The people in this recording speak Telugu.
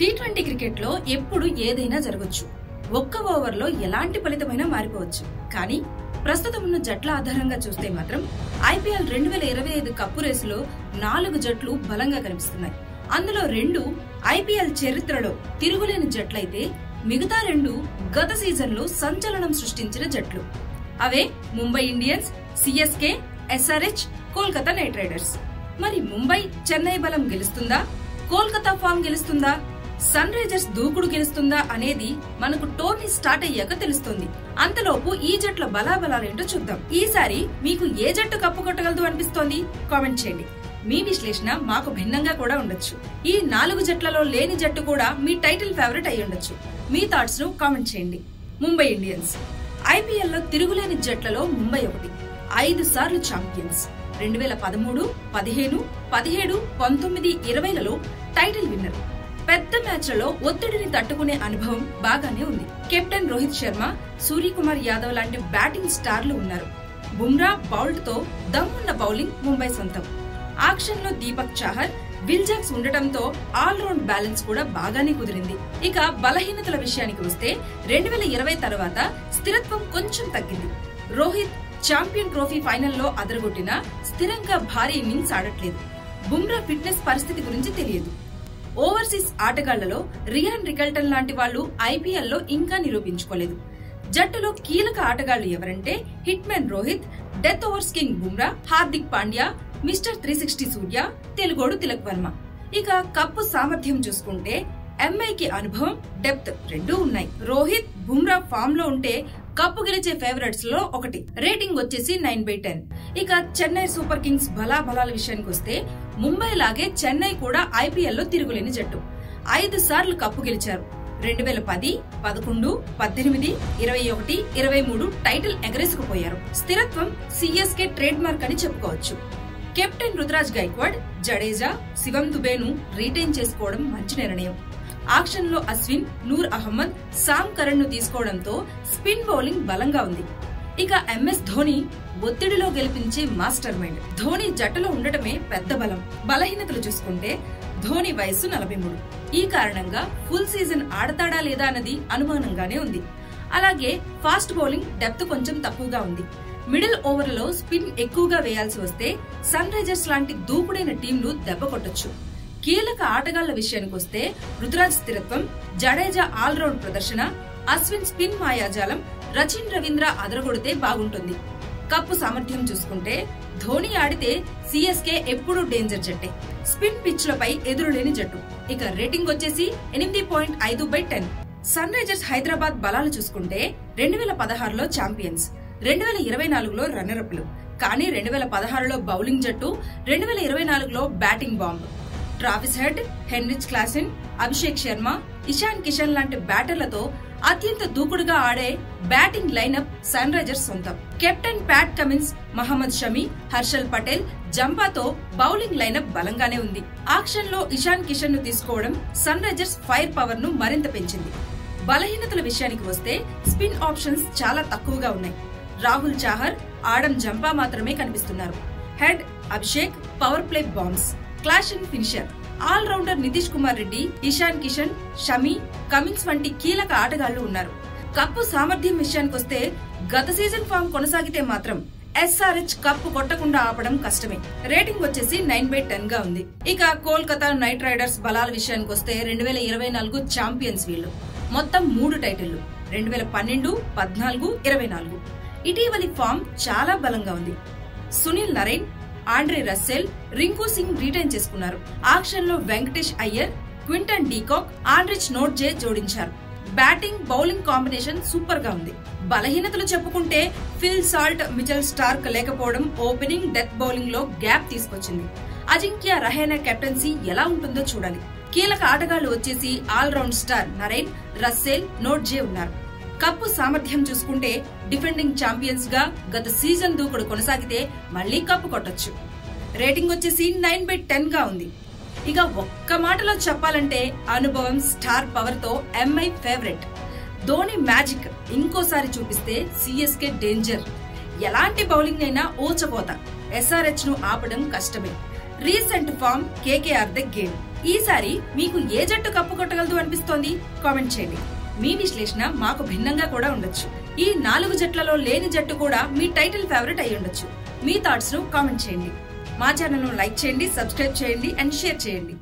టీ20 క్రికెట్ లో ఎప్పుడు ఏదైనా జరగొచ్చు. ఒక్క ఓవర్లో ఎలాంటి ఫలితమైనా మారిపోవచ్చు. కానీ ప్రస్తుతం ఉన్న జట్ల ఆధారంగా చూస్తే మాత్రం ఐపీఎల్ 2025 కప్పు రేసులో 4 జట్లు బలంగా కనిపిస్తున్నాయి. అందులో 2 ఐపీఎల్ చరిత్రలో తిరుగులేని జట్లయితే మిగతా 2 గత సీజన్లో సంచలనం సృష్టించిన జట్లు. అవే Mumbai Indians, CSK, SRH, Kolkata Knight Riders. మరి ముంబై చెన్నై బలం గెలుస్తుందా, కోల్కతా ఫామ్ గెలుస్తుందా, సన్ రైజర్స్ దూకుడు గెలుస్తుందా అనేది మనకు టోర్నీ స్టార్ట్ అయ్యాక తెలుస్తుంది. అంతలోపు ఈ జట్ల బలాబలాలేంటో చూద్దాం. ఈసారి మీకు ఏ జట్టు కప్పు కొట్టగలదు అనిపిస్తోంది? కామెంట్ చేయండి. మీ విశ్లేషణ మాకు భిన్నంగా కూడా ఉండొచ్చు. ఈ 4 జట్లలో లేని జట్టు కూడా మీ టైటిల్ ఫేవరెట్ అయి ఉండొచ్చు. మీ థాట్స్ ను కామెంట్ చేయండి. ముంబై ఇండియన్స్ ఐపీఎల్ లో తిరుగులేని జట్లలో ముంబై ఒకటి. 5 సార్లు ఛాంపియన్స్. 2013, 15, 17, 19, 20లలో title winner. పెద్ద మ్యాచ్లలో ఒత్తిడిని తట్టుకునే అనుభవం బాగానే ఉంది. కెప్టెన్ రోహిత్ శర్మ, సూర్యకుమార్ యాదవ్ లాంటి బ్యాటింగ్ స్టార్లు ఉన్నారు. బుమ్రా, బౌల్ట్ తో దమ్మున్న బౌలింగ్ ముంబై సొంతం. ఆక్షన్ లో దీపక్ చాహర్, విల్ జాక్స్ ఉండటంతో ఆల్ రౌండ్ బ్యాలెన్స్ కూడా బాగానే కుదిరింది. ఇక బలహీనతల విషయానికి వస్తే 2020 తర్వాత స్థిరత్వం కొంచెం తగ్గింది. రోహిత్ ఛాంపియన్ ట్రోఫీ ఫైనల్లో అదరగొట్టినా స్థిరంగా భారీ ఇన్నింగ్స్ ఆడట్లేదు. బుమ్రా ఫిట్నెస్ పరిస్థితి గురించి తెలియదు. ఓవర్సీస్ ఆటగాళ్లలో రియాన్ రికల్టన్ లాంటి వాళ్లు ఐపీఎల్ లో ఇంకా నిరూపించుకోలేదు. జట్టులో కీలక ఆటగాళ్లు ఎవరంటే hit man Rohit, death overs king Bumrah, Hardik Pandya, mister 360 సూర్య, తెలుగోడు తిలక్ వర్మ. ఇక కప్పు సామర్థ్యం చూసుకుంటే ఎంఐకి అనుభవం, డెప్త్ రెండూ ఉన్నాయి. రోహిత్, బుమ్రా ఫామ్ లో ఉంటే కప్పు గెలిచే ఫేవరెట్స్ లో ఒకటి. రేటింగ్ వచ్చేసి 9/10. ఇక చెన్నై సూపర్ కింగ్స్ బలాబలాల విషయానికి వస్తే ముంబై లాగే చెన్నై కూడా ఐపీఎల్ లో తిరుగులేని జట్టు. 5 సార్లు కప్పు గెలిచారు. 2010, 11, 18, 21, 23 టైటిల్ ఎగరేసుకుపోయారు. స్థిరత్వం సిఎస్కే ట్రేడ్ మార్క్ అని చెప్పుకోవచ్చు. కెప్టెన్ రుతురాజ్ గైక్వాడ్, జడేజా, శివం దుబేను రీటైన్ చేసుకోవడం మంచి నిర్ణయం. ఆక్షన్ లో అశ్విన్, నూర్ అహ్మద్, సామ్ కరణ్ ను తీసుకోవడంతో స్పిన్ బౌలింగ్ బలంగా ఉంది. ఇక ఎంఎస్ ధోని ఒత్తిడిలో గెలిపించే మాస్టర్ మైండ్. ధోని జట్టులో ఉండటమే పెద్ద బలం. బలహీనతలు చూసుకుంటే ధోని వయసు 43. ఈ కారణంగా ఫుల్ సీజన్ ఆడతాడా లేదా అన్నది అనుమానంగానే ఉంది. అలాగే ఫాస్ట్ బౌలింగ్ డెప్త్ కొంచెం తక్కువగా ఉంది. మిడిల్ ఓవర్లలో స్పిన్ ఎక్కువగా వేయాల్సి వస్తే సన్ రైజర్స్ లాంటి దూకుడైన టీంలు దెబ్బ కొట్టొచ్చు. కీలక ఆటగాళ్ల విషయానికి వస్తే రుతురాజ్ స్థిరత్వం, జడేజా ఆల్ రౌండ్ ప్రదర్శన, అశ్విన్ స్పిన్ మాయాజాలం, రచిన్ రవీంద్ర అదరగొడితే బాగుంటుంది. కప్పు సామర్థ్యం చూసుకుంటే ధోని ఆడితే సిఎస్కే ఎప్పుడూ డేంజర్ జట్టే. స్పిన్ పిచ్లపై ఎదురులేని జట్టు. ఇక రేటింగ్ వచ్చేసి 8.5/10. సన్ రైజర్స్ హైదరాబాద్ బలాలు చూసుకుంటే 2016లో ఛాంపియన్స్, 2024లో రన్నరప్లు. కానీ 2016లో బౌలింగ్ జట్టు, 2024లో batting bomb. Travis Head, Heinrich Klaasen, Abhishek Sharma, Ishan Kishan లాంటి బ్యాటర్లతో అత్యంత దూకుడుగా ఆడే బ్యాటింగ్ లైనప్ సన్ రైజర్స్ సొంతం. Captain Pat Cummins, Mohammed Shami, Harshal Patel, జంపాతో బౌలింగ్ లైనప్ బలంగానే ఉంది. ఆక్షన్ లో ఇషాన్ కిషన్ ను తీసుకోవడం సన్ రైజర్స్ ఫైర్ పవర్ ను మరింత పెంచింది. బలహీనతల విషయానికి వస్తే స్పిన్ ఆప్షన్స్ చాలా తక్కువగా ఉన్నాయి. రాహుల్ చాహర్, ఆడమ్ జంపా మాత్రమే కనిపిస్తున్నారు. Head, Abhishek, power play bombs, క్లాష్ and finisher. All rounder Nitish Kumar Reddy, Ishan Kishan, Shami, Cummins వంటి కీలక ఆటగాళ్లు ఉన్నారు. కప్పు సామర్థ్యం విషయానికొస్తే గత సీజన్ ఫామ్ కొనసాగితే మాత్రం ఎస్ఆర్హెచ్ కప్పు కొట్టకుండా ఆపడం కష్టమే. రేటింగ్ వచ్చేసి 9/10 గా ఉంది. ఇక కోల్కతా నైట్ రైడర్స్ బలాల విషయానికొస్తే 2024 ఛాంపియన్స్ వీళ్లు. మొత్తం 3 టైటిళ్లు. 2012, 14, 24. ఇటీవలి ఫామ్ చాలా బలంగా ఉంది. Sunil Narine, Andre Russell, Rinku Singh retain చేసుకున్నారు. ఆక్షన్ లో Venkatesh Iyer, Quinton de Kock, Anrich Nortje జోడించారు. బ్యాటింగ్ బౌలింగ్ కాంబినేషన్ సూపర్ గా ఉంది. బలహీనతలు చెప్పుకుంటే ఫిల్ సాల్ట్, మిచెల్ స్టార్క్ లేకపోవడం ఓపెనింగ్, డెత్ బౌలింగ్ లో గ్యాప్ తీసుకొచ్చింది. అజింక్య రహానె కెప్టెన్సీ ఎలా ఉంటుందో చూడాలి. కీలక ఆటగాళ్లు వచ్చేసి all round star Narine, Russell, Nortje ఉన్నారు. కప్పు సామర్థ్యం చూసుకుంటే డిఫెండింగ్ ఛాంపియన్స్ గా గత సీజన్ దూకుడు కొనసాగితే మళ్లీ కప్పు కొట్టొచ్చు. రేటింగ్ వచ్చేసి 9/10 గా ఉంది. ఇక ఒక్క మాటలో చెప్పాలంటే అనుభవం, స్టార్ పవర్ తో ఎంఐ ఫేవరెట్. ధోని మ్యాజిక్ ఇంకోసారి చూపిస్తే సిఎస్కే డేంజర్. ఎలాంటి బౌలింగ్ అయినా ఓచపోత. ఎస్ఆర్హెచ్ ను ఆపడం కష్టమే. Recent form KKR the game. ఈసారి మీకు ఏ జట్టు కప్పు కొట్టగలదు అనిపిస్తోంది? కామెంట్ చేయండి. మీ విశ్లేషణ మాకు భిన్నంగా కూడా ఉండొచ్చు. ఈ 4 జట్లలో లేని జట్టు కూడా మీ టైటిల్ ఫేవరెట్ అయి ఉండొచ్చు. మీ థాట్స్ ను కామెంట్ చేయండి. మా ఛానల్ ను లైక్ చేయండి, సబ్స్క్రైబ్ చేయండి అండ్ షేర్ చేయండి.